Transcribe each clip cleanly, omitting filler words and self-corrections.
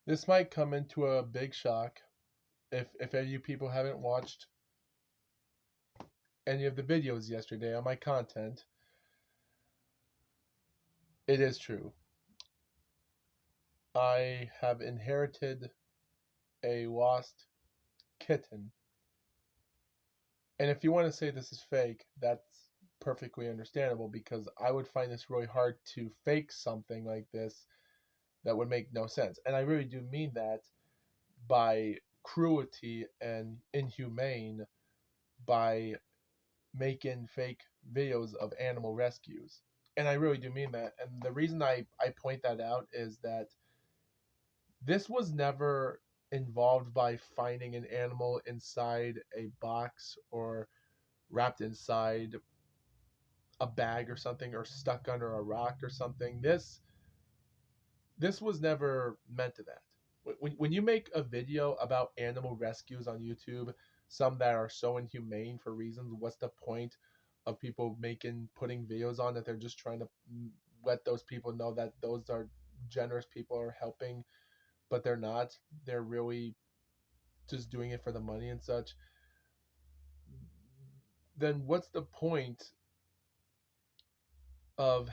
This might come into a big shock if any of you people haven't watched any of the videos yesterday on my content. It is true. I have inherited a lost kitten. And if you want to say this is fake, that's perfectly understandable because I would find this really hard to fake something like this that would make no sense. And I really do mean that by cruelty and inhumane, by making fake videos of animal rescues. And I really do mean that. And the reason I point that out is that this was never involved by finding an animal inside a box or wrapped inside a bag or something or stuck under a rock or something. This was never meant to that. When you make a video about animal rescues on YouTube, some that are so inhumane for reasons, what's the point of people putting videos on that they're just trying to let those people know that those are generous people are helping, but they're not. They're really just doing it for the money and such. Then what's the point of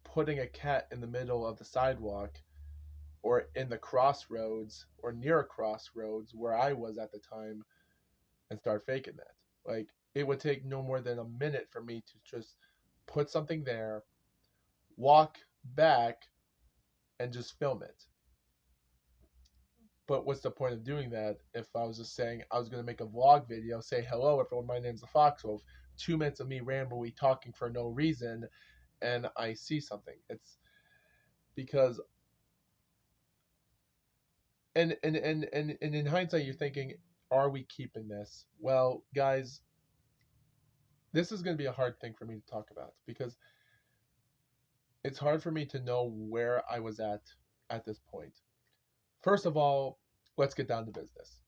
putting a cat in the middle of the sidewalk or in the crossroads or near a crossroads where I was at the time and start faking that? Like, it would take no more than a minute for me to just put something there, walk back, and just film it. But what's the point of doing that if I was just saying I was going to make a vlog video, say, hello, everyone, my name's the Foxwolf, 2 minutes of me randomly talking for no reason, and I see something? It's because, and in hindsight, you're thinking, are we keeping this? Well, guys, this is going to be a hard thing for me to talk about because it's hard for me to know where I was at this point. First of all, let's get down to business.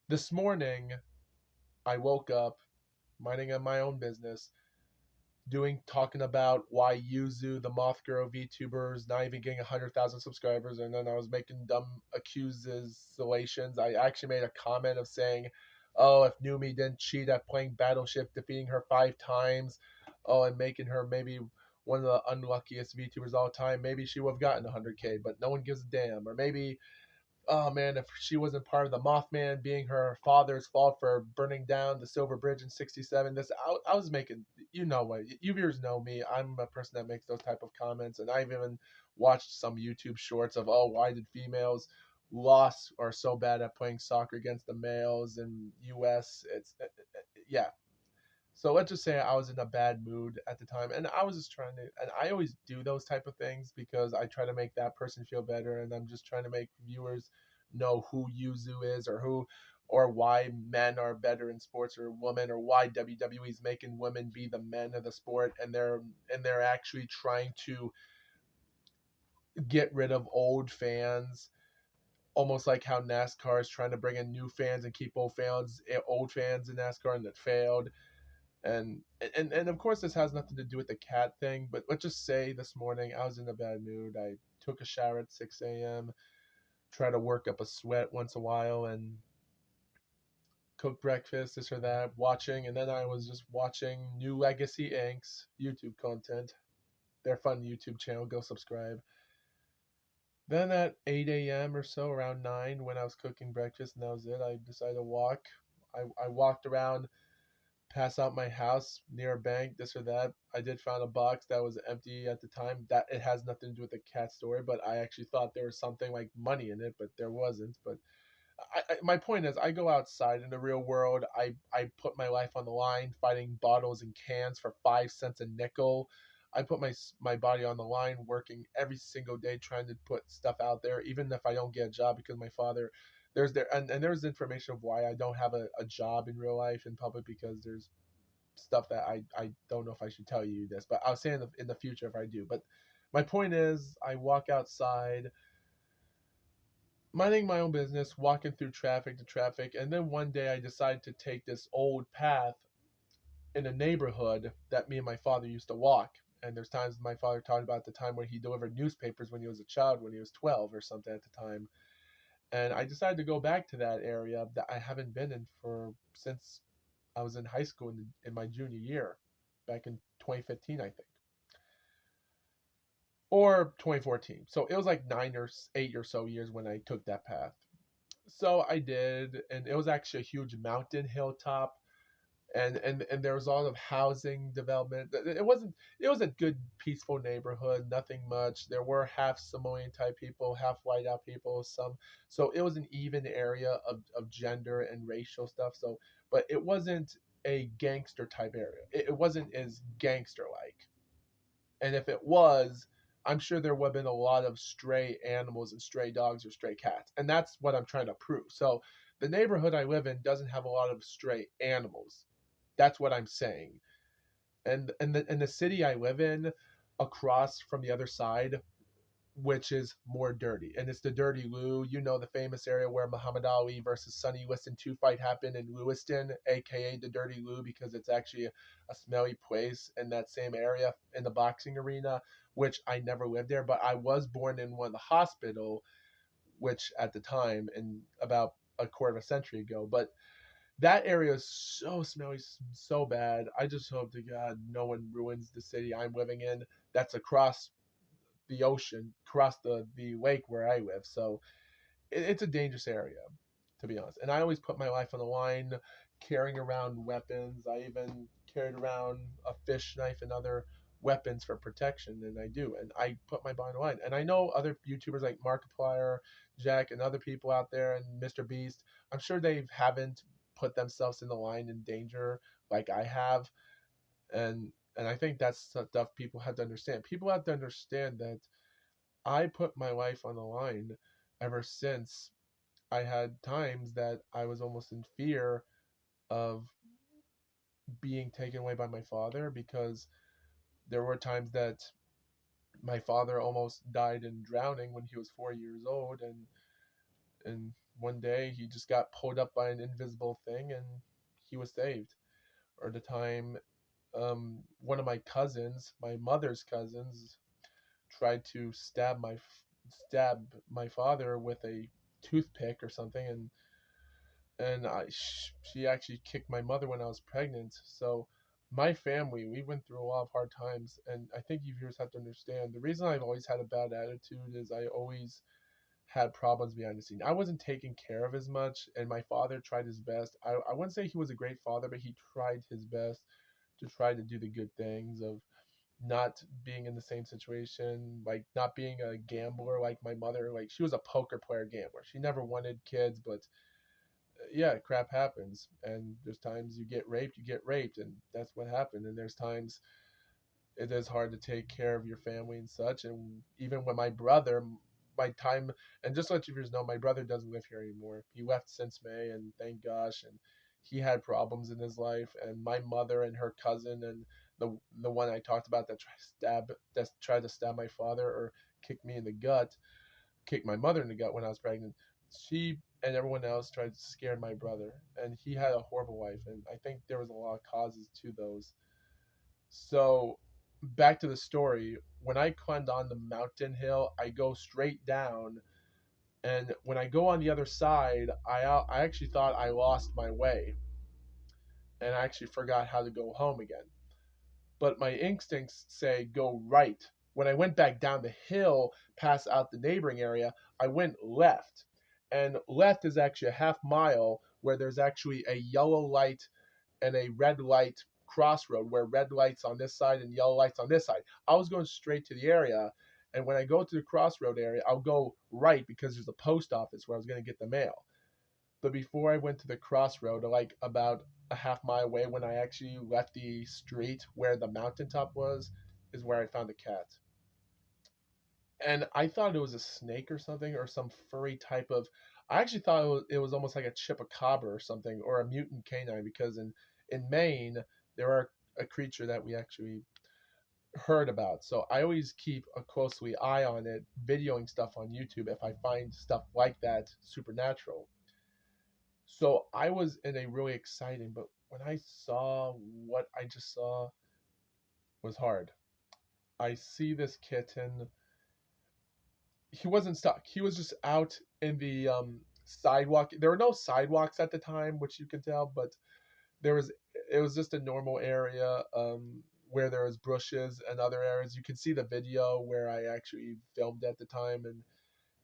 This morning, I woke up minding my own business, talking about why Yuzu, the Moth Girl VTuber, is not even getting 100,000 subscribers, and then I was making dumb accusations. I actually made a comment of saying, "Oh, if Numi didn't cheat at playing Battleship, defeating her 5 times, oh, and making her maybe one of the unluckiest VTubers of all time, maybe she would have gotten 100K, but no one gives a damn." Or maybe, oh man, if she wasn't part of the Mothman being her father's fault for burning down the Silver Bridge in '67, I was making, you know what, you viewers know me. I'm a person that makes those type of comments, and I've even watched some YouTube shorts of, oh, why did females lost are so bad at playing soccer against the males in U.S. It's yeah. So let's just say I was in a bad mood at the time, and I was just trying to, and I always do those type of things because I try to make that person feel better, and I'm just trying to make viewers know who Yuzu is, or why men are better in sports or women, or why WWE is making women be the men of the sport, and they're actually trying to get rid of old fans, almost like how NASCAR is trying to bring in new fans and keep old fans in NASCAR, and it failed. And of course this has nothing to do with the cat thing, but let's just say this morning I was in a bad mood. I took a shower at 6 a.m., try to work up a sweat once in a while, and cook breakfast, this or that, watching, and then I was just watching New Legacy Inc.'s YouTube content. Their fun YouTube channel, go subscribe. Then at 8 a.m. or so, around 9, when I was cooking breakfast and that was it, I decided to walk. I walked around, pass out my house near a bank, this or that. I did find a box that was empty at the time. That it has nothing to do with the cat story, but I actually thought there was something like money in it, but there wasn't. But my point is, I go outside in the real world. I put my life on the line, fighting bottles and cans for 5 cents a nickel. I put my body on the line, working every single day, trying to put stuff out there, even if I don't get a job, because my father, and there's information of why I don't have a job in real life in public, because there's stuff that I don't know if I should tell you this, but I'll say in the future if I do. But my point is, I walk outside, minding my own business, walking through traffic to traffic, and then one day I decide to take this old path in a neighborhood that me and my father used to walk. And there's times my father talked about the time when he delivered newspapers when he was a child, when he was 12 or something at the time. And I decided to go back to that area that I haven't been in for since I was in high school in my junior year, back in 2015, I think, or 2014. So it was like 8 or so years when I took that path. So I did, and it was actually a huge mountain hilltop, and there was a lot of housing development. It was a good peaceful neighborhood, nothing much. There were half Samoan type people, half white out people, some. So it was an even area of gender and racial stuff. So, but it wasn't a gangster type area. It wasn't as gangster like. And if it was, I'm sure there would have been a lot of stray animals and stray dogs or stray cats. And that's what I'm trying to prove. So the neighborhood I live in doesn't have a lot of stray animals. That's what I'm saying. And the city I live in, across from the other side, which is more dirty. And it's the Dirty Lou. You know, the famous area where Muhammad Ali versus Sonny Liston 2 fight happened in Lewiston, aka the Dirty Lou, because it's actually a smelly place in that same area in the boxing arena, which I never lived there, but I was born in one of the hospital, which at the time, in about a quarter of a century ago. But that area is so smelly, so bad. I just hope to God no one ruins the city I'm living in. That's across the ocean, across the lake where I live. So it's a dangerous area, to be honest. And I always put my life on the line, carrying around weapons. I even carried around a fish knife and other weapons for protection, and I do. And I put my body on the line. And I know other YouTubers like Markiplier, Jack, and other people out there, and Mr. Beast. I'm sure they haven't put themselves in the line in danger like I have, and I think that's stuff people have to understand. People have to understand that I put my life on the line ever since I had times that I was almost in fear of being taken away by my father, because there were times that my father almost died in drowning when he was 4 years old, and one day he just got pulled up by an invisible thing and he was saved. Or the time one of my cousins, my mother's cousins, tried to stab my father with a toothpick or something, and she actually kicked my mother when I was pregnant. So my family, we went through a lot of hard times, and I think you viewers have to understand the reason I've always had a bad attitude is I always had problems behind the scene. I wasn't taken care of as much, and my father tried his best. I wouldn't say he was a great father, but he tried his best to try to do the good things of not being in the same situation, like not being a gambler like my mother. Like, she was a poker player gambler. She never wanted kids, but yeah, crap happens. And there's times you get raped, and that's what happened. And there's times it is hard to take care of your family and such. And even when my brother, my time, and just to let you viewers know, my brother doesn't live here anymore. He left since May, and thank gosh. And he had problems in his life. And my mother and her cousin, and the one I talked about that tried to stab my father or kick me in the gut, kick my mother in the gut when I was pregnant. She and everyone else tried to scare my brother, and he had a horrible life. And I think there was a lot of causes to those. So back to the story. When I climbed on the mountain hill, I go straight down, and when I go on the other side, I actually thought I lost my way, and I actually forgot how to go home again. But my instincts say go right. When I went back down the hill, past out the neighboring area, I went left. And left is actually a half mile where there's actually a yellow light and a red light crossroad, where red lights on this side and yellow lights on this side. I was going straight to the area, and when I go to the crossroad area, I'll go right because there's a post office where I was going to get the mail. But before I went to the crossroad, like about a half mile away, when I actually left the street where the mountaintop was, is where I found the cat. And I thought it was a snake or something, or some furry type of. I actually thought it was almost like a chupacabra or something, or a mutant canine, because in Maine there are a creature that we actually heard about. So I always keep a closely eye on it, videoing stuff on YouTube if I find stuff like that supernatural. So I was in a really exciting, but when I saw what I just saw was hard. I see this kitten. He wasn't stuck. He was just out in the sidewalk. There were no sidewalks at the time, which you can tell, but there was it was just a normal area where there was bushes and other areas. You can see the video where I actually filmed at the time, and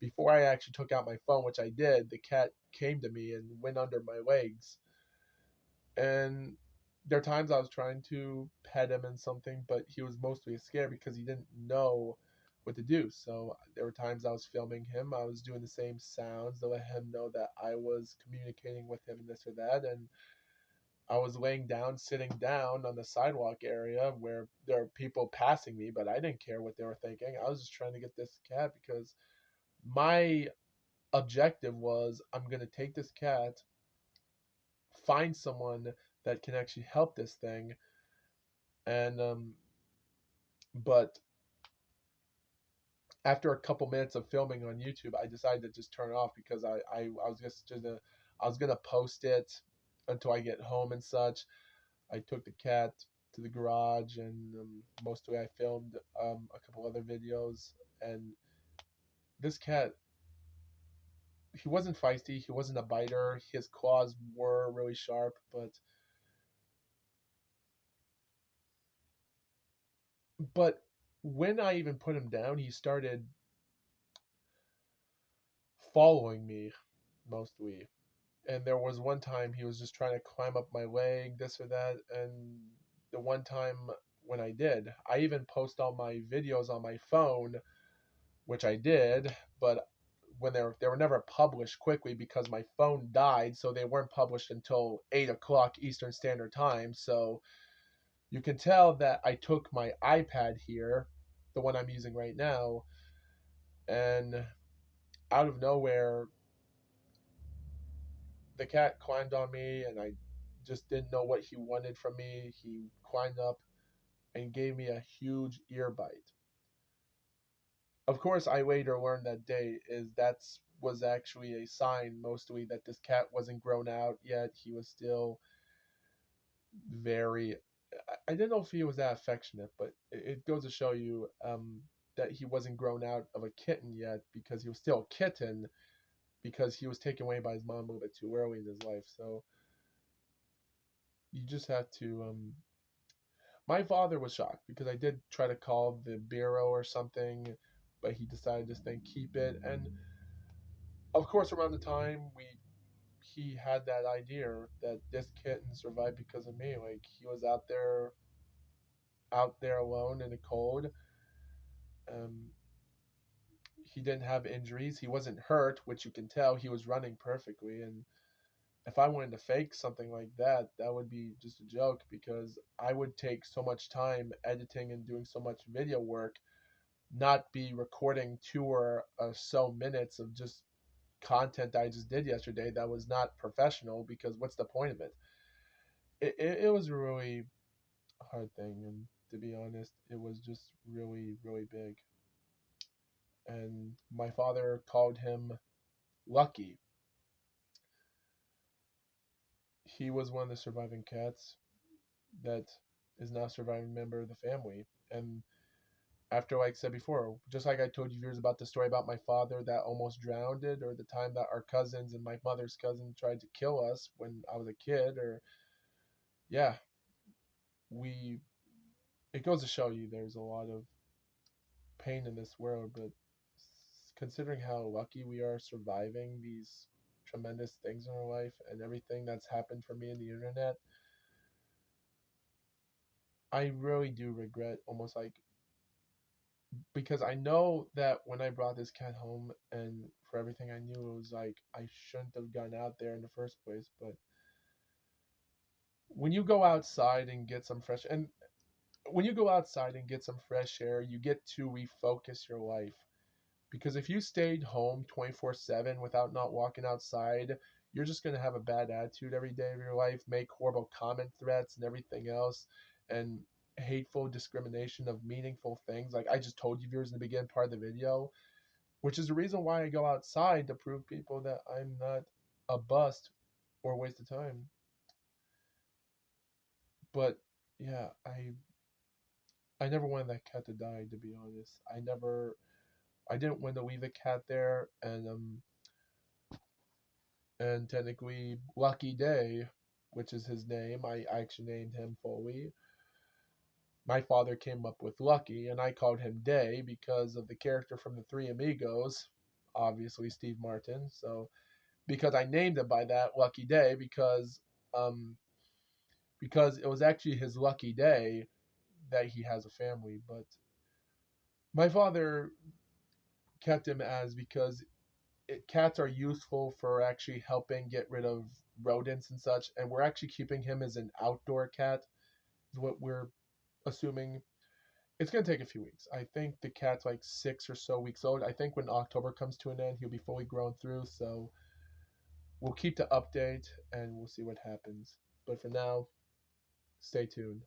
before I actually took out my phone, which I did, the cat came to me and went under my legs. And there are times I was trying to pet him and something, but he was mostly scared because he didn't know what to do. So there were times I was filming him, I was doing the same sounds to let him know that I was communicating with him and this or that. And I was laying down, sitting down on the sidewalk area where there are people passing me, but I didn't care what they were thinking. I was just trying to get this cat because my objective was I'm going to take this cat, find someone that can actually help this thing, and but after a couple minutes of filming on YouTube, I decided to just turn it off because I was just gonna I was gonna post it until I get home and such. I took the cat to the garage, and mostly I filmed a couple other videos. And this cat, he wasn't feisty, he wasn't a biter. His claws were really sharp, but when I even put him down, he started following me mostly. And there was one time he was just trying to climb up my leg, this or that. And the one time when I did, I even post all my videos on my phone, which I did, but when they were never published quickly because my phone died, so they weren't published until 8 o'clock Eastern Standard Time. So you can tell that I took my iPad here, the one I'm using right now, and out of nowhere the cat climbed on me, and I just didn't know what he wanted from me. He climbed up and gave me a huge ear bite. Of course, I later learned that day is that's was actually a sign mostly that this cat wasn't grown out yet. He was still very. I didn't know if he was that affectionate, but it goes to show you that he wasn't grown out of a kitten yet because he was still a kitten because he was taken away by his mom a little bit too early in his life. So you just have to my father was shocked because I did try to call the bureau or something, but he decided to then keep it. And of course, around the time he had that idea that this kitten survived because of me. Like he was out there alone in the cold. Um, he didn't have injuries. He wasn't hurt, which you can tell. He was running perfectly. And if I wanted to fake something like that, that would be just a joke because I would take so much time editing and doing so much video work, not be recording 2 or so minutes of just content I just did yesterday that was not professional because what's the point of it? It was a really hard thing, and to be honest, it was just really, really big. And my father called him lucky. He was one of the surviving cats that is now a surviving member of the family. And after, like I said before, just like I told you viewers about the story about my father that almost drowned, or the time that our cousins and my mother's cousin tried to kill us when I was a kid, or yeah, we it goes to show you there's a lot of pain in this world, but considering how lucky we are surviving these tremendous things in our life and everything that's happened for me in the internet, I really do regret almost like because I know that when I brought this cat home and for everything I knew, it was like I shouldn't have gone out there in the first place. But when you go outside and get some fresh and when you go outside and get some fresh air, you get to refocus your life. Because if you stayed home 24/7 without not walking outside, you're just going to have a bad attitude every day of your life, make horrible comment threats and everything else, and hateful discrimination of meaningful things. Like I just told you viewers in the beginning part of the video, which is the reason why I go outside to prove people that I'm not a bust or a waste of time. But yeah, I never wanted that cat to die, to be honest. I didn't want to leave a cat there, and technically Lucky Day, which is his name, I actually named him fully. My father came up with Lucky, and I called him Day because of the character from the Three Amigos, obviously Steve Martin. So because I named him by that, Lucky Day, um because it was actually his lucky day that he has a family. But my father kept him as because cats are useful for actually helping get rid of rodents and such, and we're actually keeping him as an outdoor cat. Is what we're assuming. It's gonna take a few weeks. I think the cat's like 6 or so weeks old. I think when October comes to an end, he'll be fully grown through. So we'll keep the update and we'll see what happens. But for now, stay tuned.